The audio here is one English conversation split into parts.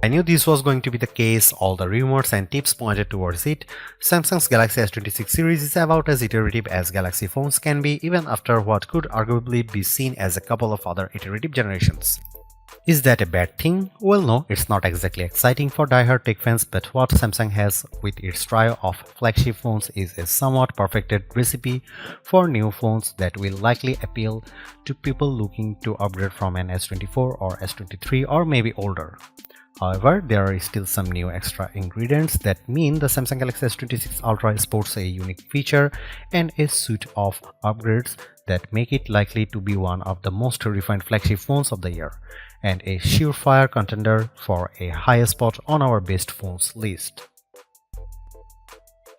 I knew this was going to be the case. All the rumors and tips pointed towards it. Samsung's Galaxy S26 series is about as iterative as Galaxy phones can be, even after what could arguably be seen as a couple of other iterative generations. Is that a bad thing? Well, no, it's not exactly exciting for die-hard tech fans, but what Samsung has with its trio of flagship phones is a somewhat perfected recipe for new phones that will likely appeal to people looking to upgrade from an S24 or S23 or maybe older. However, there are still some new extra ingredients that mean the Samsung Galaxy S26 Ultra sports a unique feature and a suite of upgrades that make it likely to be one of the most refined flagship phones of the year, and a surefire contender for a high spot on our best phones list.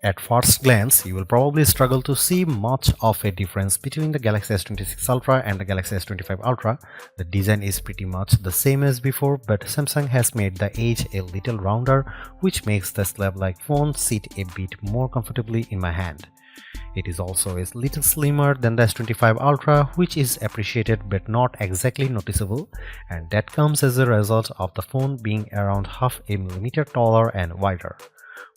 At first glance, you will probably struggle to see much of a difference between the Galaxy S26 Ultra and the Galaxy S25 Ultra. The design is pretty much the same as before, but Samsung has made the edge a little rounder, which makes the slab-like phone sit a bit more comfortably in my hand. It is also a little slimmer than the S25 Ultra, which is appreciated but not exactly noticeable, and that comes as a result of the phone being around half a millimeter taller and wider.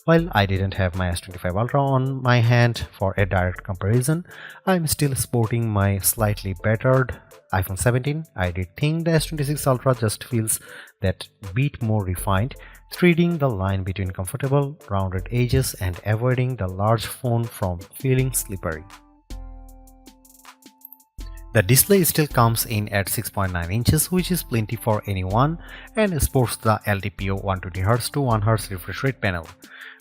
While I didn't have my S25 Ultra on my hand for a direct comparison, I'm still sporting my slightly battered iPhone 17. I did think the S26 Ultra just feels that bit more refined, threading the line between comfortable, rounded edges and avoiding the large phone from feeling slippery. The display still comes in at 6.9 inches, which is plenty for anyone, and sports the LTPO 120Hz to 1Hz refresh rate panel.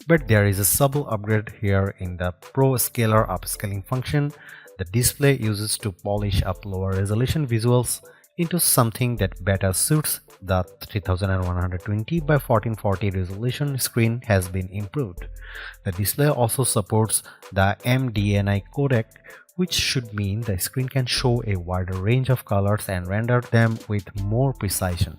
But there is a subtle upgrade here in the Pro Scaler upscaling function. The display uses to polish up lower resolution visuals into something that better suits the 3120 by 1440 resolution screen has been improved. The display also supports the MDNI codec, which should mean the screen can show a wider range of colors and render them with more precision.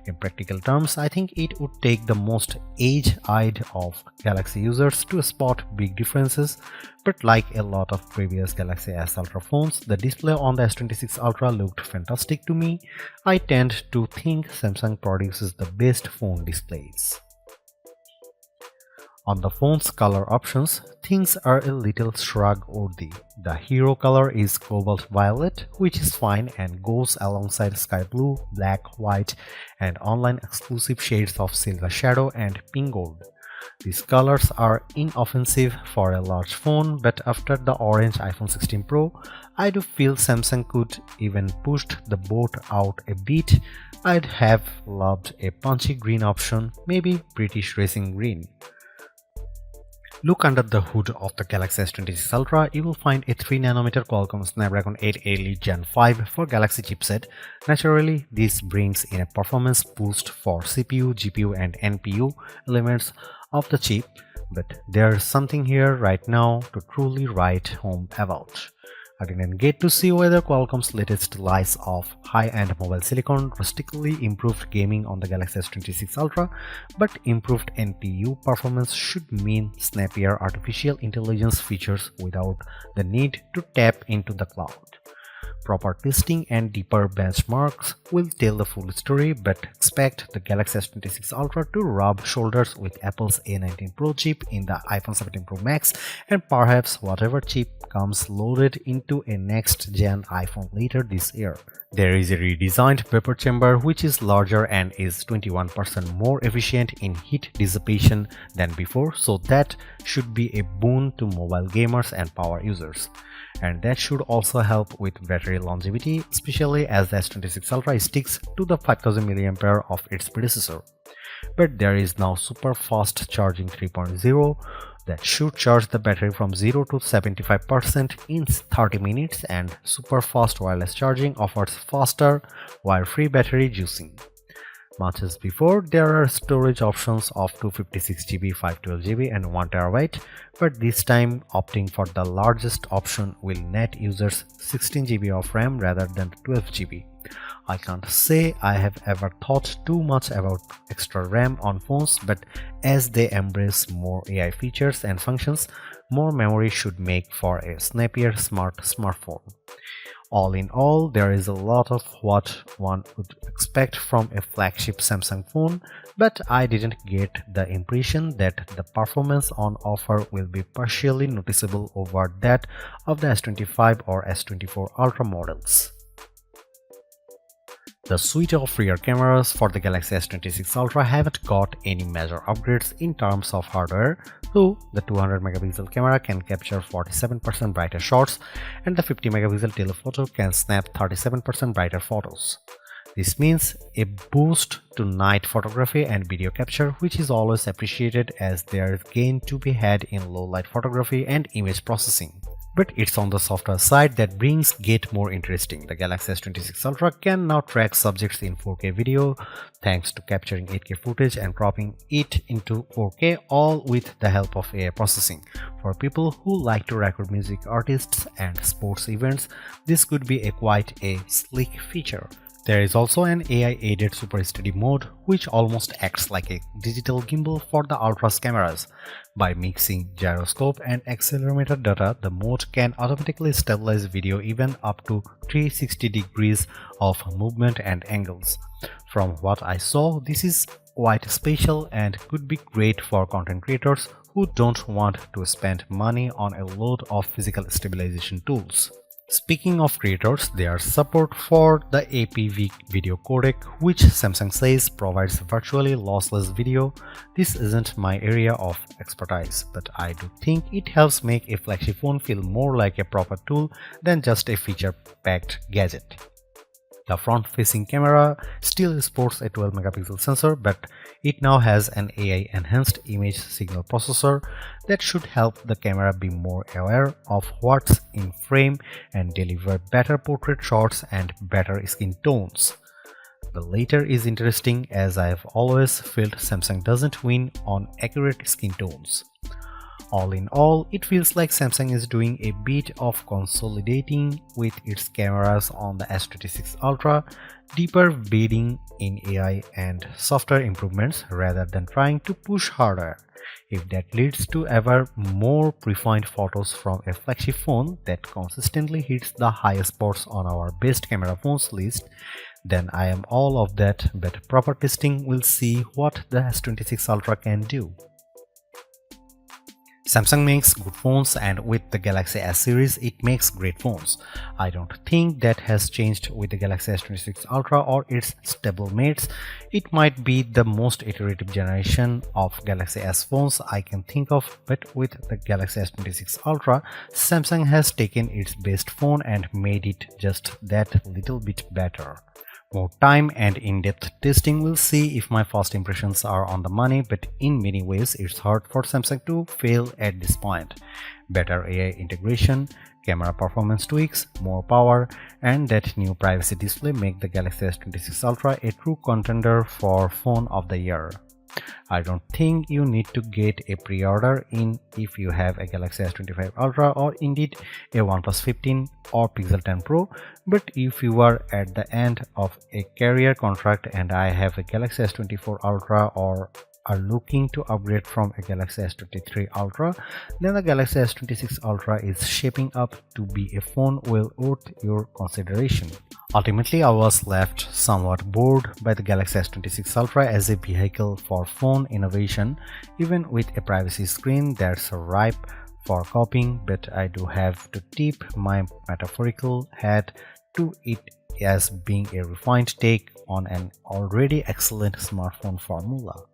In practical terms, I think it would take the most age-eyed of Galaxy users to spot big differences, but like a lot of previous Galaxy S Ultra phones, the display on the S26 Ultra looked fantastic to me. I tend to think Samsung produces the best phone displays. On the phone's color options, things are a little shrug-worthy. The hero color is cobalt violet, which is fine and goes alongside sky blue, black, white, and online exclusive shades of silver shadow and pink gold. These colors are inoffensive for a large phone, but after the orange iPhone 16 Pro, I do feel Samsung could even pushed the boat out a bit. I'd have loved a punchy green option, maybe British racing green. Look under the hood of the Galaxy S26 Ultra, you will find a 3nm Qualcomm Snapdragon 8 Elite Gen 5 for Galaxy chipset. Naturally, this brings in a performance boost for CPU, GPU and NPU elements of the chip, but there's something here right now to truly write home about. I didn't get to see whether Qualcomm's latest slice of high-end mobile silicon drastically improved gaming on the Galaxy S26 Ultra, but improved NPU performance should mean snappier artificial intelligence features without the need to tap into the cloud. Proper testing and deeper benchmarks will tell the full story, but expect the Galaxy S26 Ultra to rub shoulders with Apple's A19 Pro chip in the iPhone 17 Pro Max and perhaps whatever chip comes loaded into a next-gen iPhone later this year. There is a redesigned vapor chamber which is larger and is 21% more efficient in heat dissipation than before, so that should be a boon to mobile gamers and power users. And that should also help with battery longevity, especially as the S26 Ultra sticks to the 5000 mAh of its predecessor. But there is now super fast charging 3.0 that should charge the battery from 0 to 75% in 30 minutes, and super fast wireless charging offers faster wire-free battery juicing. Much as before, there are storage options of 256GB, 512GB and 1TB, but this time opting for the largest option will net users 16GB of RAM rather than 12GB. I can't say I have ever thought too much about extra RAM on phones, but as they embrace more AI features and functions, more memory should make for a snappier smartphone. All in all, there is a lot of what one would expect from a flagship Samsung phone. but I didn't get the impression that the performance on offer will be partially noticeable over that of the S25 or S24 Ultra models. The suite of rear cameras for the Galaxy S26 Ultra haven't got any major upgrades in terms of hardware, though the 200 megapixel camera can capture 47% brighter shots and the 50 megapixel telephoto can snap 37% brighter photos. This means a boost to night photography and video capture, which is always appreciated as there is gain to be had in low light photography and image processing. But it's on the software side that brings get more interesting. The Galaxy S26 Ultra can now track subjects in 4K video thanks to capturing 8K footage and cropping it into 4K, all with the help of AI processing. For people who like to record music artists and sports events, this could be quite a sleek feature. There is also an AI-aided Super Steady mode, which almost acts like a digital gimbal for the Ultra's cameras. By mixing gyroscope and accelerometer data, the mode can automatically stabilize video even up to 360 degrees of movement and angles. From what I saw, this is quite special and could be great for content creators who don't want to spend money on a load of physical stabilization tools. Speaking of creators, there's support for the APV video codec, which Samsung says provides virtually lossless video. This isn't my area of expertise, but I do think it helps make a flagship phone feel more like a proper tool than just a feature-packed gadget. The front-facing camera still sports a 12 megapixel sensor, but it now has an AI-enhanced image signal processor that should help the camera be more aware of what's in frame and deliver better portrait shots and better skin tones. The latter is interesting as I've always felt Samsung doesn't win on accurate skin tones. All in all, it feels like Samsung is doing a bit of consolidating with its cameras on the S26 Ultra, deeper bedding in AI and software improvements rather than trying to push harder. If that leads to ever more refined photos from a flagship phone that consistently hits the highest spots on our best camera phones list, then I am all of that, but proper testing will see what the S26 Ultra can do. Samsung makes good phones, and with the Galaxy S series it makes great phones. I don't think that has changed with the Galaxy S26 Ultra or its stablemates. It might be the most iterative generation of Galaxy S phones I can think of, but with the Galaxy S26 Ultra, Samsung has taken its best phone and made it just that little bit better. More time and in-depth testing will see if my first impressions are on the money, but in many ways it's hard for Samsung to fail at this point. Better AI integration, camera performance tweaks, more power, and that new privacy display make the Galaxy S26 Ultra a true contender for Phone of the Year. I don't think you need to get a pre-order in if you have a Galaxy S25 Ultra or indeed a OnePlus 15 or Pixel 10 Pro, but if you are at the end of a carrier contract and I have a Galaxy S24 Ultra or are looking to upgrade from a Galaxy S23 Ultra, then the Galaxy S26 Ultra is shaping up to be a phone well worth your consideration. Ultimately, I was left somewhat bored by the Galaxy S26 Ultra as a vehicle for phone innovation, even with a privacy screen that's ripe for copying, but I do have to tip my metaphorical hat to it as being a refined take on an already excellent smartphone formula.